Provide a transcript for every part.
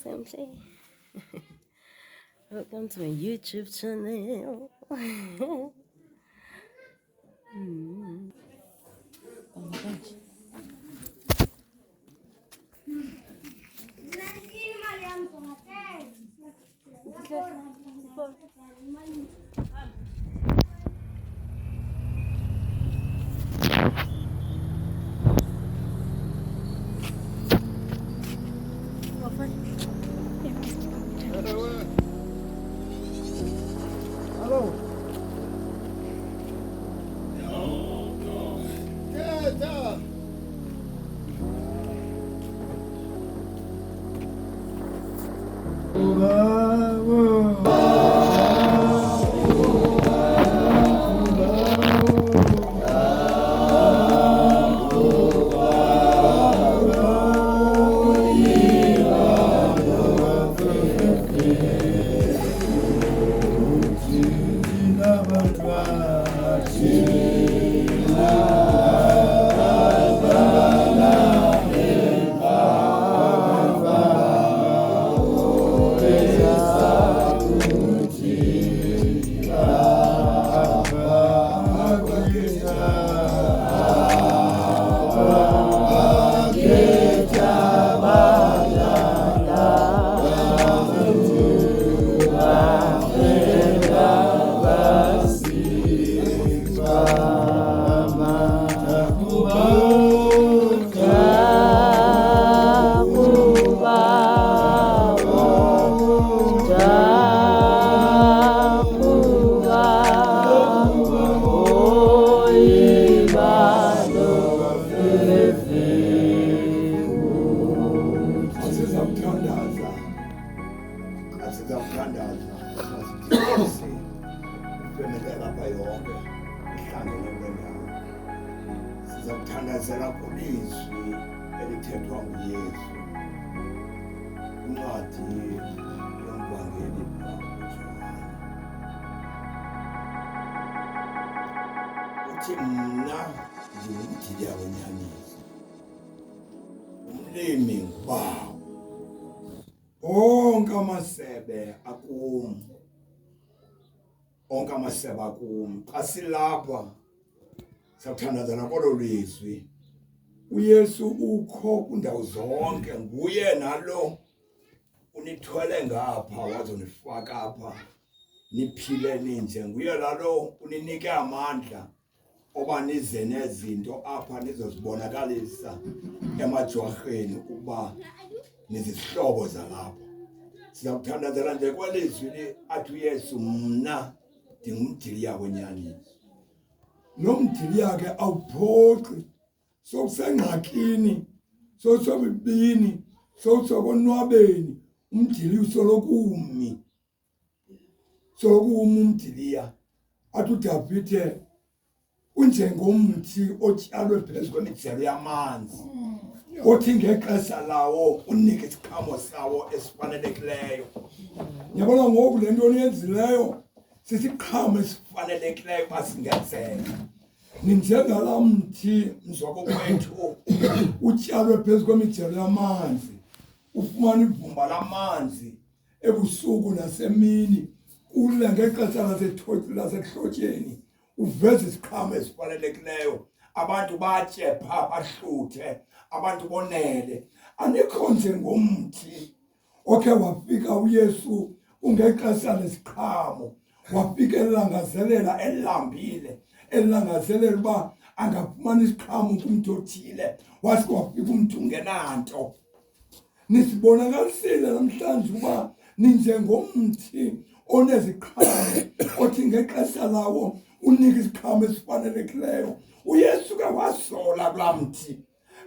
Simply. Welcome to my YouTube channel. Oh my gosh. Hello. Sizakuthandazela kulizwi elithethwa nguYesu incwadi yomvangeli kaJohane. Uthi mna ndingumdili wenyaniso, umlimi nguBawo, onke amasebe akum, onke amasebe akum. Xa silapha sakuthandazana kolo lizwi. uYesu ukho kundawo zonke, nguye nalo unithwele ngapha wazonifaka apha niphile ninje. Nguye lalo uninike amandla oba nize nezinto apha nizozibonakalisa emajwarheni ukuba nizihlobo zalapha. Sizakuthandazela nje kwelizwi athi uYesu, mna ndingumdiliya wenyaniso. Nomdili yakhe awuphoqi, sokusengxakini, sosobibini, sokonwabeni. Umdili usolokumi, solokumi umdiliya. Athi uDavide unjengomthi otyalwe phezu kwemijelo yamanzi, othi ngexesha lawo unike isiqhamo sawo esifanelekileyo. Yabona ngoku le nto niyenzileyo sisiqhamo esifanelekileyo uba singenzeka. Ninjengala mthi mzokokwethu utyalwe phezu kwemijelo yamanzi, ufumana ivumba lamanzi ebusuku nasemini, ule ngexesha lasehlotyeni uveze isiqhamo esifanelekileyo. Abantu batye phaa bahluthe, abantu bonele. Anikho njengomthi okhe wafika uYesu ungexesha lesiqhamo, wafika elangazelela elambile, elangazelela uba angafumana isiqhamo kumntu othile, wasuke wafika umntu ungenanto. Nisibonakalisile namhlanje uba ninjengomthi oneziqhamo, othi ngexesha lawo unike isiqhamo esifanelekileyo. uYesu ke wasola kulaa mthi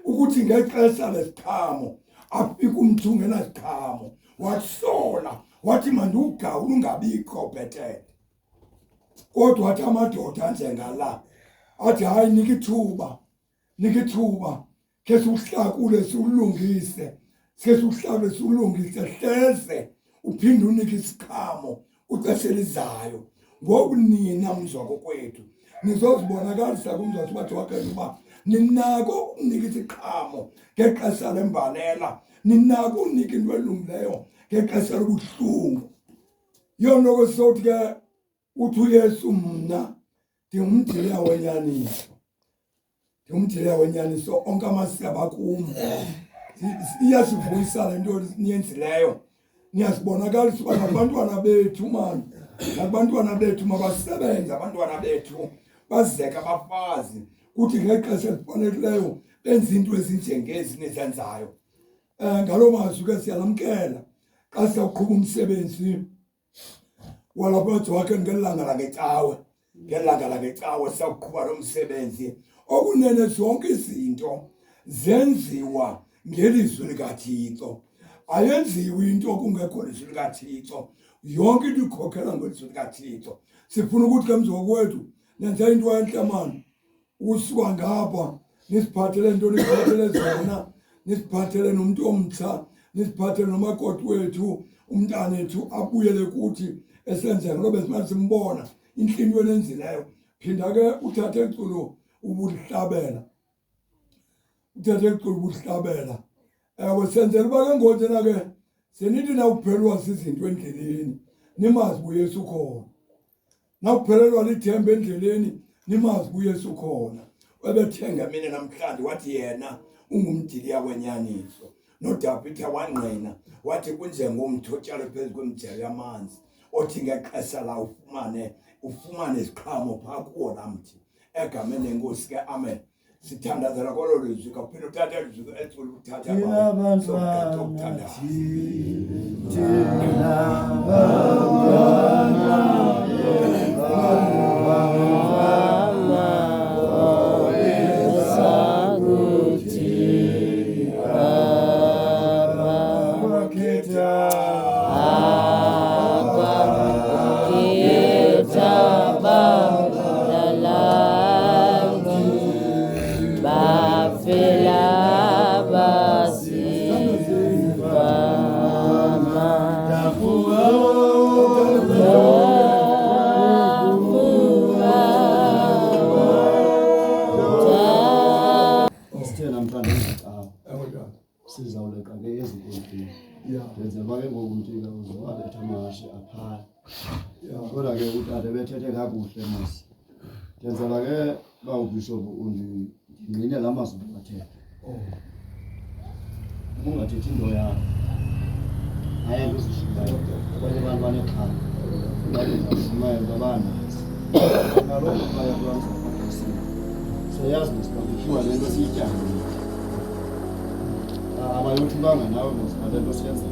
ukuthi ngexesha lesiqhamo afike umntu ungenaziqhamo. Wasola wathi mandiwugawule ungabikho bhetele. Kodwa wathi amadoda njengala athi hayi, nika ithuba, khe siwuhlakule siwulungise, hleze uphinde unike isiqhamo kwixesha elizayo. Ngoku nina mzokokwethu nizozibonakalisa kumzantsi bathi wakhe uba ninako ukunika isiqhamo ngexesha lembalela, ninako ukunika into elungileyo ngexesha lobuhlungu. Yona ke sothi ke uthi uYesu mna ndingumdiliya wenyaniso, ndingumdiliya wenyaniso, onke amasebe kum. Iyasivuyisa le nto niyenzileyo, niyasibonakalisa uba nabantwana bethu mani, nabantwana bethu mabasebenze, abantwana bethu bazeke abafazi kuthi ngexesha elifanelekileyo benze into ezinjengezi nizenzayo. Ngaloo mazwi ke siyalamkela xa siyawuqhuba umsebenzi walapha eJohakeni ngelanga langecawe, ngelanga langecawe siyawuqhuba lo msebenzi. Okunene zonke izinto zenziwa ngelizwi likaThixo, ayenziwi into kungekho lizwi likaThixo, yonke into ikhokhela ngelizwi likaThixo. Sifuna ukuthi ke mzokwethu nenze into entle mani, ukusuka ngapha nisiphathele into nisiphathele zona, nisiphathele nomuntu omtsha, nisiphathele nomakoti wethu, umntana ethu abuyele kuthi esenzeka ngoba simanje simbona inhlini enenzileyo. Phinda ke uthathe iculo ubulihlabela, uthathe iculo ubulihlabela. Senzela uba ke ngonjena ke senithi nawuphelwa sizinto endleleni nimazi uYesu khona, nawuphelelwa lithemba endleleni nimazi uYesu khona. Ebethenga mina namhlanje wathi yena ungumdiliya wenyaniso. NoDavide wangqina wathi kunjengomthi otyalwe phezu kwemijelo yamanzi, othi ngexesha la ufumane isiqhamo phaa kuwo laa mthi. Egameni lenkosi ke amen. Sithandazela kolo lizwi kaphinde uthathe ilizwi ethule uthathe sizawuleka ke ezinkundleni. Ndenzelwa ke ngoku umntika uzowaletha amahashi aphaya. Kodwa ke utata bethethe kakuhle masi. Ndenzelwa ke ba ubishop undingqine la mazwi athethe. Ungathethi into yakho. Hayi kuzishiyayo. Abanye abantu banexhala. Bayizifumana babana. Nalokho baya kwenza akasini. Siyazi nesiqhamukiwa lento siyityayo. Abayothulanga nawe ngosibale nto siyenza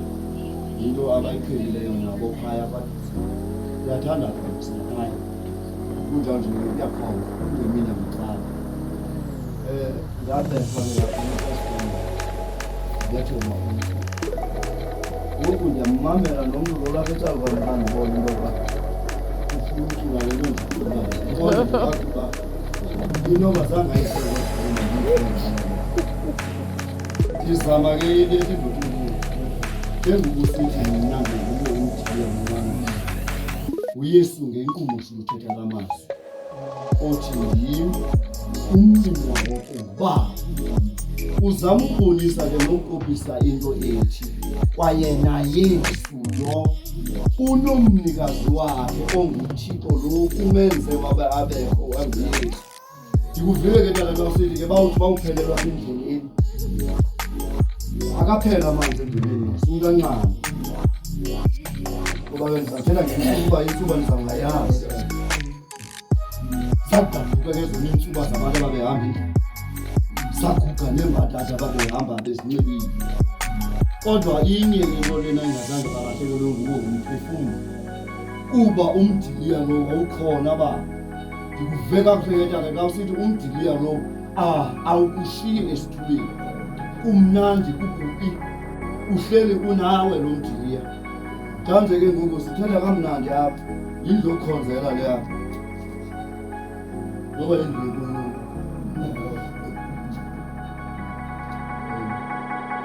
into abayiqhelileyo nabo phaya bathi uyathanda ukusekhaya kunjalo nje kuyakhona kungemina ngixala ndabethwa ngiyathoba ngoku ndiyamamela nomntu lo lapha ecalukwane kandibona into yokuba ufuna le nto ndikuba inoba zangayisela izama ke ile ndivuthu njengokusithi mina ngokubo umthiya mwana uYesu ngenkqubo uthetha lamazwi othi ndim umlimi wokuba uzama ukubonisa ke nokukopisa into ethi kwayena Yesu lo unomnikazi wakhe onguThixo lo kumenze babe abekho wanguYesu. Ndikuvile ke tata xa usithi ke bawuthi bawuphelelwa endleleni akaphela manje endleleni usunkancane ngoba bengizathela ngentuba intuba ndizawungayazi sadabuka ke zona intuba zabantu ababehamba endlini saguga nembatata ababehamba bezinxibile kodwa inye into lena ingazange balahlekelwe nguwo ngumphefumlo kuba umdiliya lo wawukhona ba ndikuve kakuhle tata xa usithi umdiliya lo awukushiyi esithubeni umnandi kukubi uhleli unawe lo mdiliya manje ke ngoku sithetha kamnandi apha yindlu yokukhonzela le apha ngoba indlu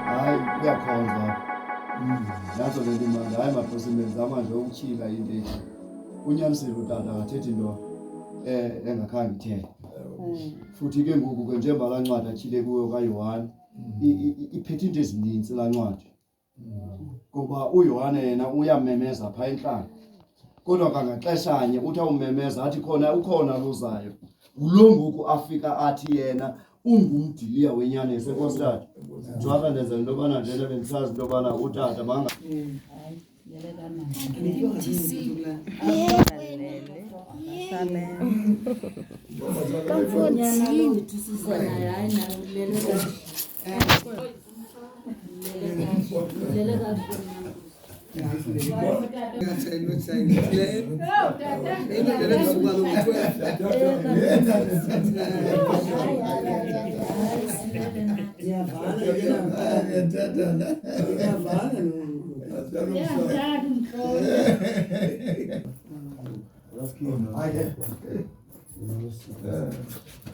hayi uyakhonza nazo le nto manje hayi maphosile zama nje ukutyhila into ethi unyanisile utata akathethi into engakhange ithethe futhi ke ngoku ke njengoba la ncwadi athile kuyo kaYohane iphethe into ezininzi la ncwadi ngoba uYohane yena uyamemeza pha enhlanga kodwa kangaxeshanye uthi awumemeza athi khona ukhona lozayo ulo ngoku afika athi yena ungumdiliya wenyani esenkositata njwaka ndenza into yobana njena bendisazi into yobana utata banga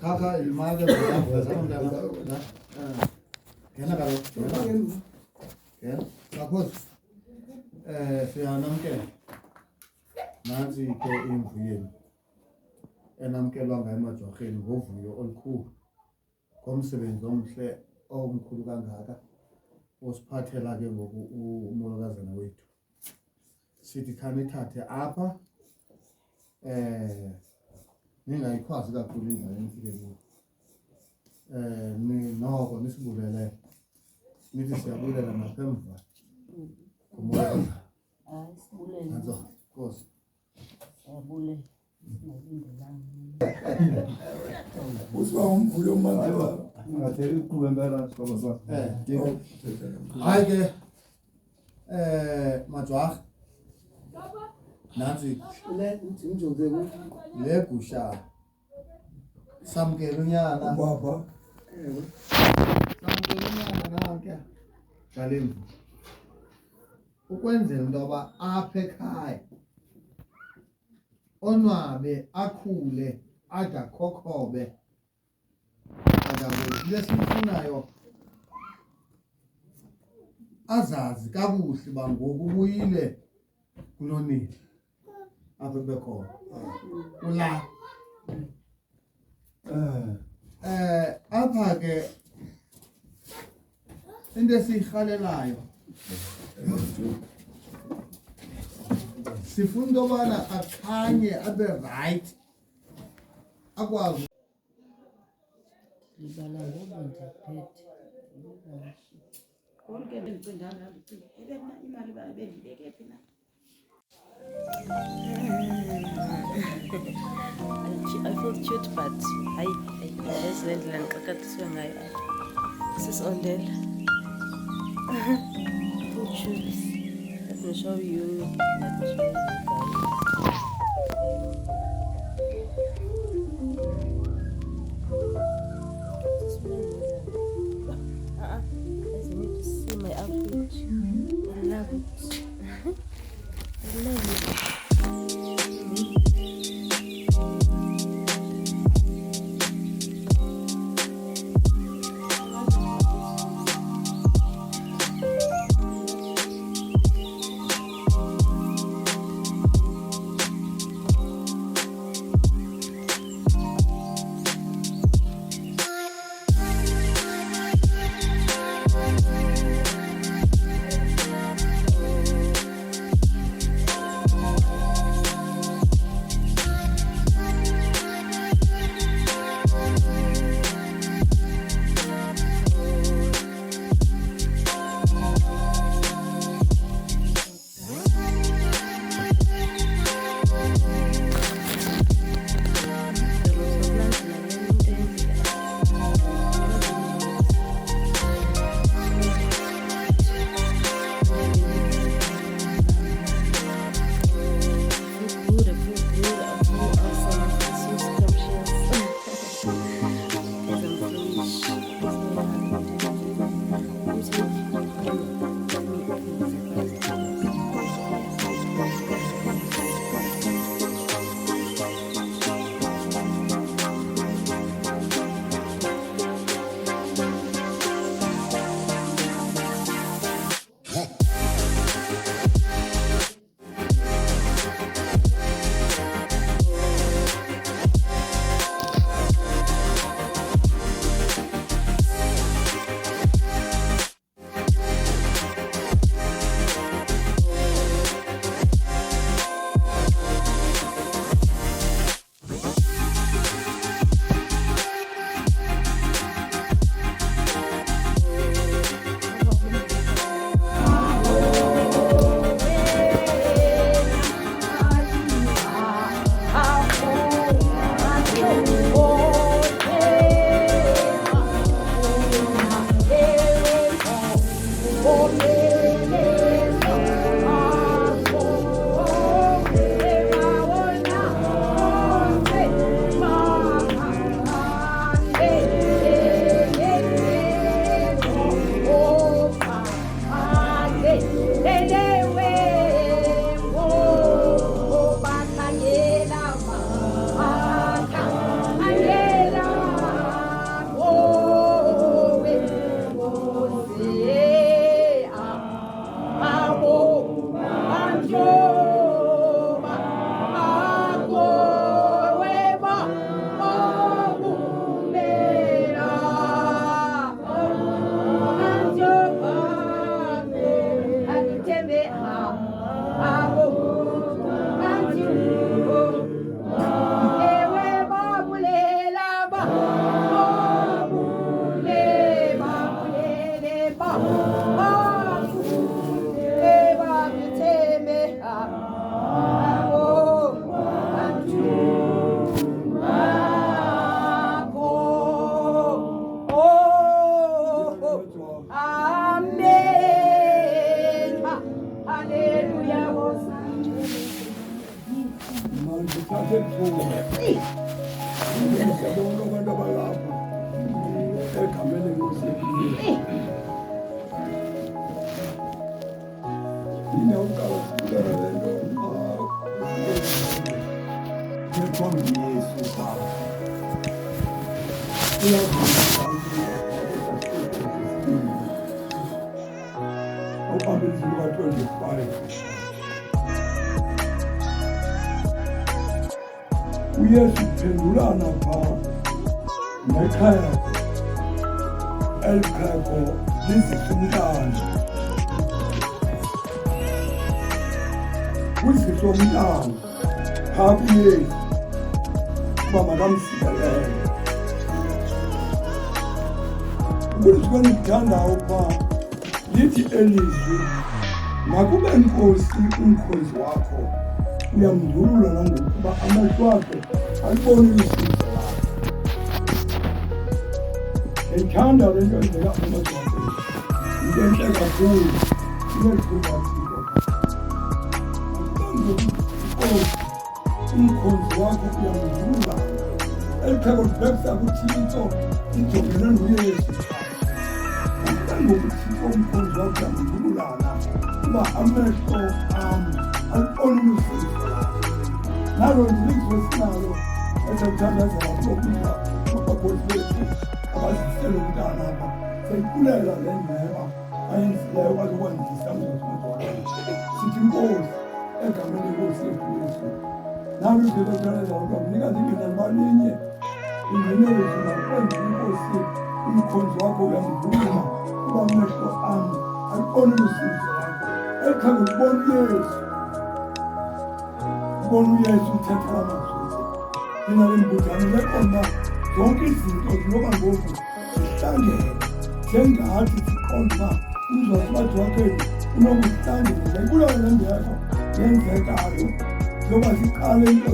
Kaka ilmaga kena karo kena bakhoz siyanamkela nansi ke imvuyeni enamkelwa ngayo emajwarheni ngovuyo olukhulu ngomsebenzi omhle omkhulu kangaka osiphathela ke ngoku umolokazana wethu sithi khanithathe apha ningayikhwazi kakhulu indlela enifike kuyo noko nisibulele nithi siyabulela ngaphemva kumolokazana Nazo Nkosi Yabule singalindelanga Usiba umvuyo manje ngatheli uqhube impela sibaba sa hayi ke majwarha nansi le gusha samkela unyana baba samkela unyana nanke jalemvu ukwenzela into yoba apha ekhaya onwabe akhule ade akhokhobe into esiyifunayo azazi kakuhle uba ngoku ubuyile kulonini apha bekhona ula apha ke into esiyirhalelayo sifuna into yobana akhanye abe right akwazi libala ngoba ndiphethe konke bengicinganga ebena imali bendibeke phi na I feel cute but hayi lendlela ngixakatiswe ngayo sisondela let me show you I need to see my outfit. I love it. I love it. uthathe ebuhlungu ngiyabona abantu abalapha egameni lenkosi yethu yini awuqala sibukela le nto kuthiwa nguyesu baba awuphambili zika-25 uyesu uphendulana phaa nekhaya elipheko lizisumntana kuzisomntana phaa kuyesu uba makamsikelele ubulizwe ndithandayo phaa lithi elizwi makube nkosi umkhozi wakho uyamndulula nangokuba amehlo akhe aliboni isizo lakho. Ndiyithanda le nto endlela amazwakeni yinto entle kakhulu inezikubathiko umkhonzi wakho uyamndulula eli xhego libhekisa kuthixo lijongene noyesu ngokuthixo umkhonzi wakho uyamndululana uba amehlo am aliboni usizo lakho. Nalo ndilizo sinalo esakuthandazela kokuba abakhozi bethu abazisele umntana apha seyikulela le ndleba ayenzileyo bazokwandisa mzozimazwakeni sithi inkosi egameni lenkosi yethu yesu. Nalo izinto ethandazela ukuba mnikazi ingena balinye ingenezo nakwenza inkosi umkhonzi wakho uyamduluma uba amehlo am aliboni usizo lakho. Elikhanga ukubona uyesu ubona uyesu uthetha amazwi thina le mbuzane leqonda zonke izinto zinoba ngoku zihlangene njengathi ziqonda uba umzwasibathwakheni unokuhlangene kuleyo le ndeko yenzekayo zoba ziqale into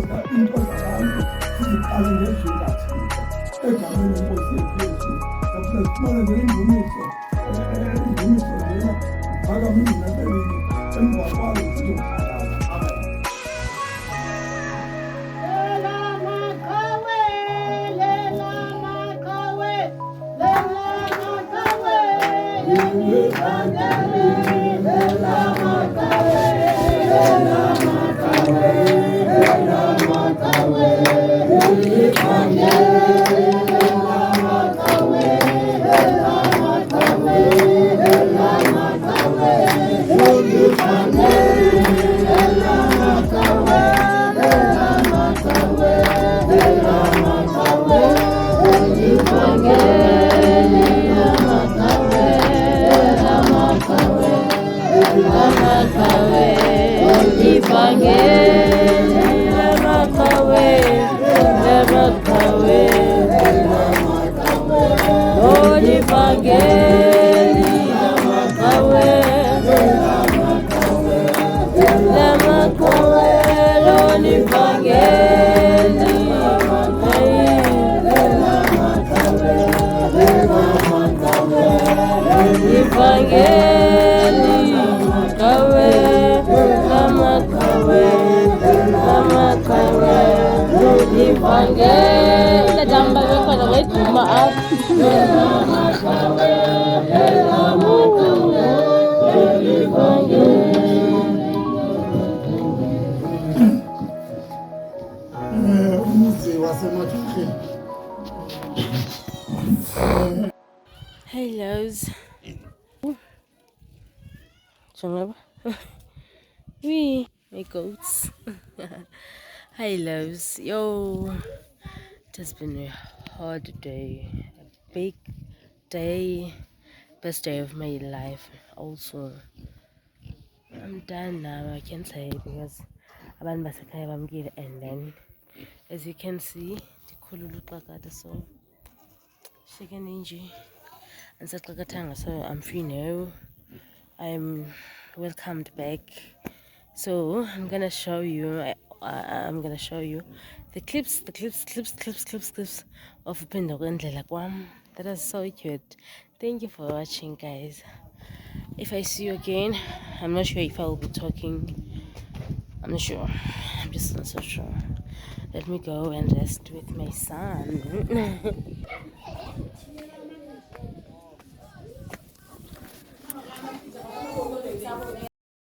zabantu siziqale ngezwi likathixo egameni lenkosi yethu yesu saphinda sifumane ngelindumiso lena uphakame ingqinelelini emva kwayo sizokuhlakaza. Amen. Hellos. We my goats. Hi loves. Yo, it has been a hard day, a big day, best day of my life. Also, I'm done now, I can say, because abantu basekhaya bamkile, and then as you can see ndikhulula uxakata, so shekene nje andisaxakathanga, so I'm free now. I'm welcomed back. So I'm gonna show you the clips of Ukuphinda Indlela kwam. That was so cute. Thank you for watching, guys. If I see you again, I'm not sure if I will be talking. I'm not sure. I'm just not so sure. let me go and rest with my son.